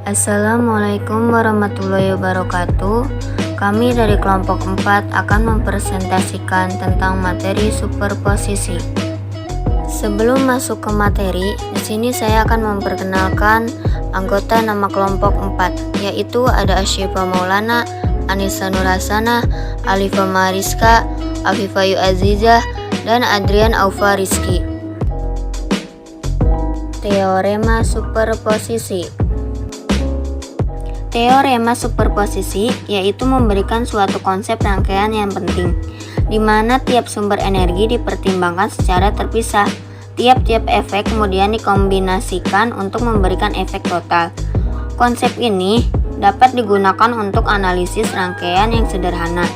Assalamualaikum warahmatullahi wabarakatuh. Kami dari kelompok 4 akan mempresentasikan tentang materi superposisi. Sebelum masuk ke materi, di sini saya akan memperkenalkan anggota nama kelompok 4, yaitu ada Asyifa Maulana, Anissa Nurhasana, Alifa Mariska, Afifah Azizah, dan Adrian Aufa Rizky. Teorema superposisi. Teorema superposisi yaitu memberikan suatu konsep rangkaian yang penting, di mana tiap sumber energi dipertimbangkan secara terpisah. Tiap-tiap efek kemudian dikombinasikan untuk memberikan efek total. Konsep ini dapat digunakan untuk analisis rangkaian yang sederhana.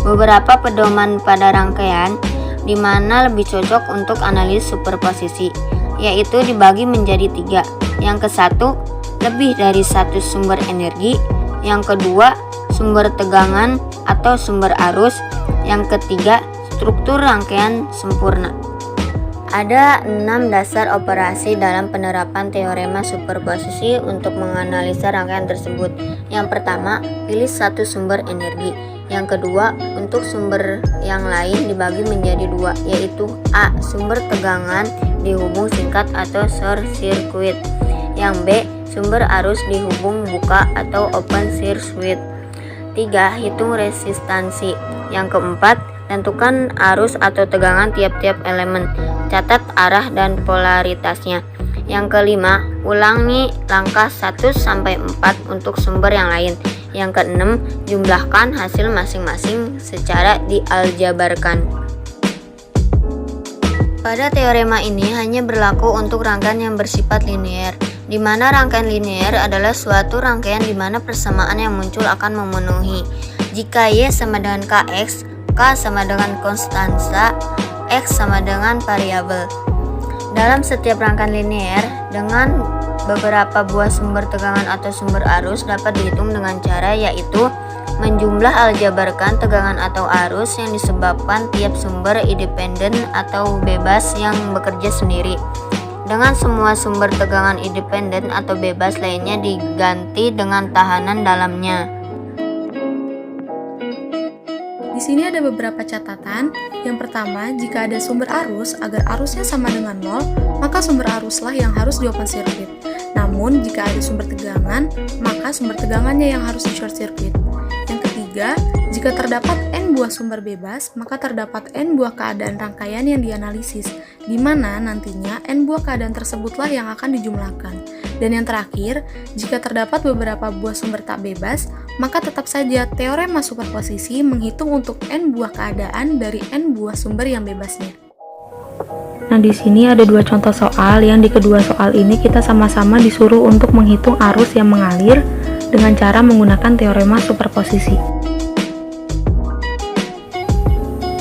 Beberapa pedoman pada rangkaian di mana lebih cocok untuk analisis superposisi, yaitu dibagi menjadi 3. Yang ke-1, lebih dari satu sumber energi. Yang kedua, sumber tegangan atau sumber arus. Yang ketiga, struktur rangkaian sempurna. Ada 6 dasar operasi dalam penerapan teorema superposisi untuk menganalisa rangkaian tersebut. Yang pertama, pilih satu sumber energi. Yang kedua, untuk sumber yang lain dibagi menjadi 2, yaitu A. Sumber tegangan dihubung singkat atau short circuit. Yang B. Sumber arus dihubung buka atau open circuit. 3. Hitung resistansi. Yang keempat, tentukan arus atau tegangan tiap-tiap elemen. Catat arah dan polaritasnya. Yang kelima, ulangi langkah 1-4 untuk sumber yang lain. Yang keenam, jumlahkan hasil masing-masing secara dialjabarkan. Pada teorema ini hanya berlaku untuk rangkaian yang bersifat linear, di mana rangkaian linear adalah suatu rangkaian di mana persamaan yang muncul akan memenuhi. Jika Y sama dengan Kx, K sama dengan konstansa, X sama dengan variabel. Dalam setiap rangkaian linear dengan beberapa buah sumber tegangan atau sumber arus dapat dihitung dengan cara yaitu menjumlah aljabarkan tegangan atau arus yang disebabkan tiap sumber independen atau bebas yang bekerja sendiri, dengan semua sumber tegangan independen atau bebas lainnya diganti dengan tahanan dalamnya. Di sini ada beberapa catatan. Yang pertama, jika ada sumber arus, agar arusnya sama dengan 0, maka sumber aruslah yang harus di open circuit. Namun, jika ada sumber tegangan, maka sumber tegangannya yang harus di short circuit. Yang ketiga, jika terdapat n buah sumber bebas, maka terdapat n buah keadaan rangkaian yang dianalisis, di mana nantinya n buah keadaan tersebutlah yang akan dijumlahkan. Dan yang terakhir, jika terdapat beberapa buah sumber tak bebas, maka tetap saja teorema superposisi menghitung untuk n buah keadaan dari n buah sumber yang bebasnya. Nah, di sini ada 2 contoh soal yang di kedua soal ini kita sama-sama disuruh untuk menghitung arus yang mengalir dengan cara menggunakan teorema superposisi.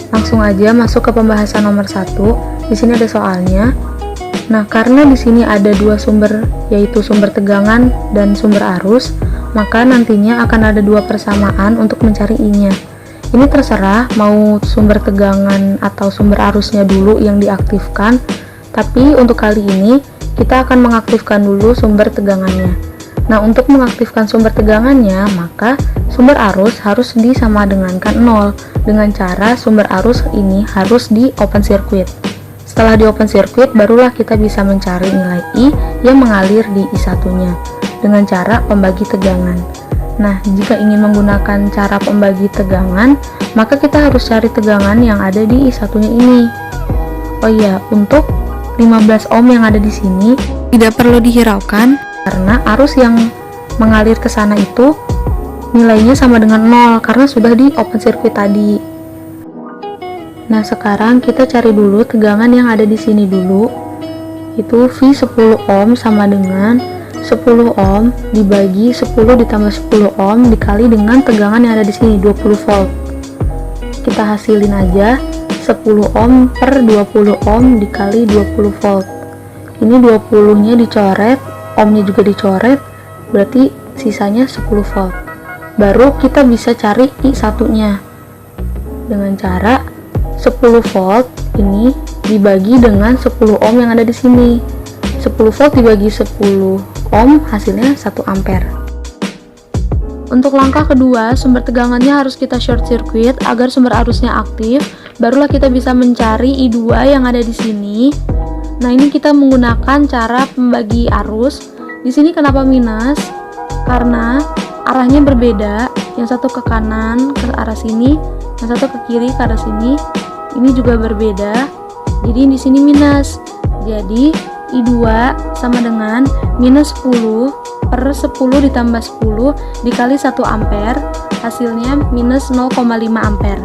Langsung aja masuk ke pembahasan nomor 1. Di sini ada soalnya. Nah, karena di sini ada 2 sumber, yaitu sumber tegangan dan sumber arus, maka nantinya akan ada 2 persamaan untuk mencari I-nya. Ini terserah mau sumber tegangan atau sumber arusnya dulu yang diaktifkan, tapi untuk kali ini kita akan mengaktifkan dulu sumber tegangannya. Nah, untuk mengaktifkan sumber tegangannya, maka sumber arus harus disamadengankan 0 dengan cara sumber arus ini harus di open circuit. Setelah di open circuit, barulah kita bisa mencari nilai I yang mengalir di I1-nya dengan cara pembagi tegangan. Nah, jika ingin menggunakan cara pembagi tegangan, maka kita harus cari tegangan yang ada di I1-nya ini. Oh iya, untuk 15 ohm yang ada di sini tidak perlu dihiraukan karena arus yang mengalir ke sana itu nilainya sama dengan 0 karena sudah di open circuit tadi. Nah, sekarang kita cari dulu tegangan yang ada di sini dulu. Itu V 10 ohm sama dengan 10 ohm dibagi 10 ditambah 10 ohm dikali dengan tegangan yang ada di sini 20 volt. Kita hasilin aja 10 ohm per 20 ohm dikali 20 volt. Ini 20-nya dicoret, ohmnya juga dicoret, berarti sisanya 10 volt. Baru kita bisa cari I1-nya dengan cara 10 volt ini dibagi dengan 10 ohm yang ada di sini. 10 volt dibagi 10 ohm, hasilnya 1 ampere. Untuk langkah kedua, sumber tegangannya harus kita short circuit agar sumber arusnya aktif, barulah kita bisa mencari I2 yang ada di sini. Nah, ini kita menggunakan cara pembagi arus. Di sini kenapa minus? Karena arahnya berbeda, yang satu ke kanan ke arah sini, yang satu ke kiri ke arah sini. Ini juga berbeda. Jadi di sini minus. Jadi I2 sama dengan minus 10 per 10 ditambah 10 dikali 1 ampere, hasilnya minus 0,5 ampere.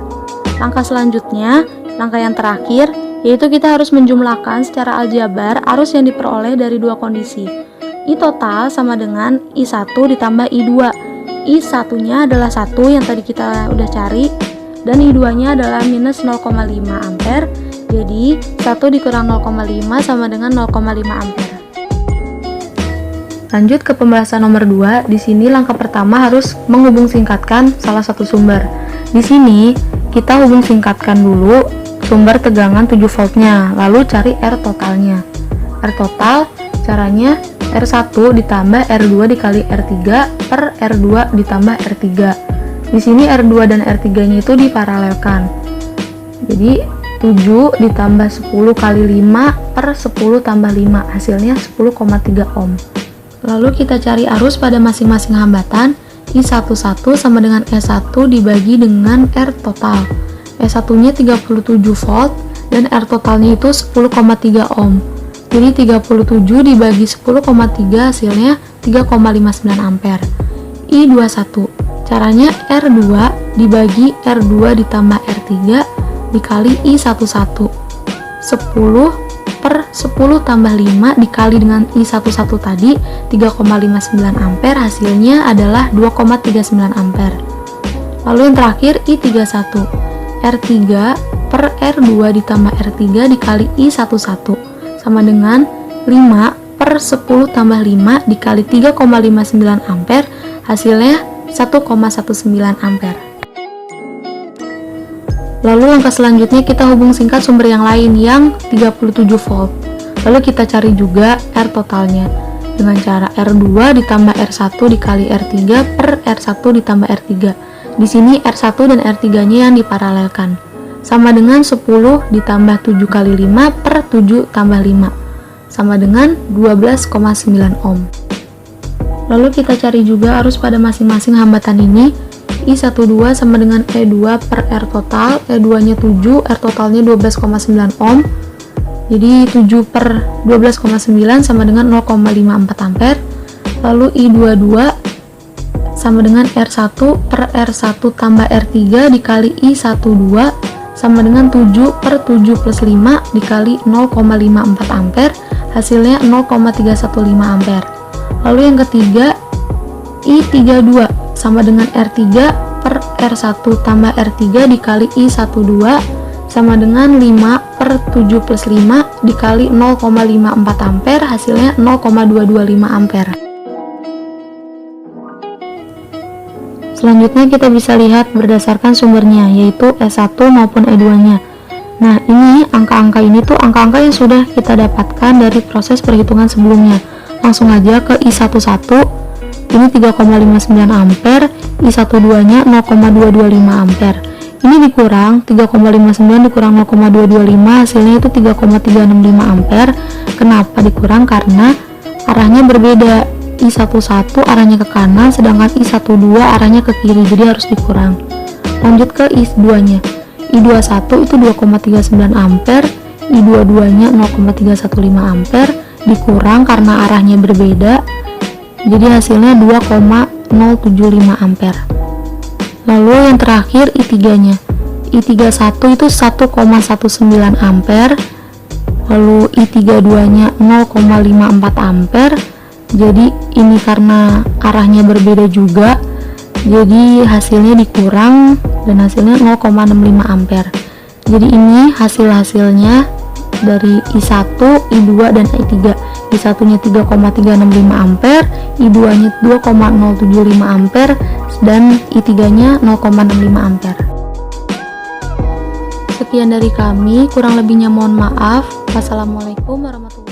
Langkah selanjutnya, langkah yang terakhir, yaitu kita harus menjumlahkan secara aljabar arus yang diperoleh dari dua kondisi. I total sama dengan I1 ditambah I2. I1 nya adalah 1 yang tadi kita udah cari, dan I2 nya adalah minus 0,5 ampere. Jadi 1 dikurang 0,5 sama dengan 0,5 ampere. Lanjut ke pembahasan nomor 2. Di sini langkah pertama harus menghubung singkatkan salah satu sumber. Di sini kita hubung singkatkan dulu sumber tegangan 7 voltnya, lalu cari R totalnya. R total caranya R1 ditambah R2 dikali R3 per R2 ditambah R3. Di sini R2 dan R3-nya itu diparalelkan. Jadi 7 ditambah 10 kali 5 per 10 tambah 5, hasilnya 10,3 ohm. Lalu kita cari arus pada masing-masing hambatan. I11 sama dengan S1 dibagi dengan R total. S1 nya 37 volt dan R totalnya itu 10,3 ohm. Jadi 37 dibagi 10,3 hasilnya 3,59 ampere. I21 caranya R2 dibagi R2 ditambah R3 dikali I11. 10 per 10 tambah 5 dikali dengan I11 tadi 3,59 ampere, hasilnya adalah 2,39 ampere. Lalu yang terakhir I31, R3 per R2 ditambah R3 dikali I11 sama dengan 5 per 10 tambah 5 dikali 3,59 ampere, hasilnya 1,19 ampere. Lalu langkah selanjutnya kita hubung singkat sumber yang lain yang 37 volt. Lalu kita cari juga R totalnya dengan cara R2 ditambah R1 dikali R3 per R1 ditambah R3. Di sini R1 dan R3-nya yang diparalelkan. Sama dengan 10 ditambah 7 kali 5 per 7 tambah 5. Sama dengan 12,9 ohm. Lalu kita cari juga arus pada masing-masing hambatan ini. I12 sama dengan E2 per R total, E2 nya 7, R totalnya 12,9 ohm. Jadi 7 per 12,9 sama dengan 0,54 ampere. Lalu I22 sama dengan R1 per R1 tambah R3 dikali I12 sama dengan 7 per 7 plus 5 dikali 0,54 ampere, hasilnya 0,315 ampere. Lalu yang ketiga I32 sama dengan R3 per R1 tambah R3 dikali I12 sama dengan 5 per 7 plus 5 dikali 0,54 ampere, hasilnya 0,225 ampere. Selanjutnya kita bisa lihat berdasarkan sumbernya, yaitu S1 maupun E2 nya. Nah, ini angka-angka ini tuh angka-angka yang sudah kita dapatkan dari proses perhitungan sebelumnya. Langsung aja ke I11, ini 3,59 ampere, I12 nya 0,225 ampere. Ini dikurang 3,59 dikurang 0,225, hasilnya itu 3,365 ampere. Kenapa dikurang? Karena arahnya berbeda. I11 arahnya ke kanan, sedangkan I12 arahnya ke kiri, jadi harus dikurang. Lanjut ke I2 nya. I21 itu 2,39 ampere, I22 nya 0,315 ampere, dikurang karena arahnya berbeda, jadi hasilnya 2,075 ampere. Lalu yang terakhir I3 nya. I31 itu 1,19 ampere, lalu I32 nya 0,54 ampere. Jadi ini karena arahnya berbeda juga, jadi hasilnya dikurang dan hasilnya 0,65 ampere. Jadi ini hasil-hasilnya dari I1, I2, dan I3. I1 nya 3,365 ampere, I2 nya 2,075 ampere, dan I3 nya 0,65 ampere. Sekian dari kami, kurang lebihnya mohon maaf. Wassalamualaikum warahmatullahi wabarakatuh.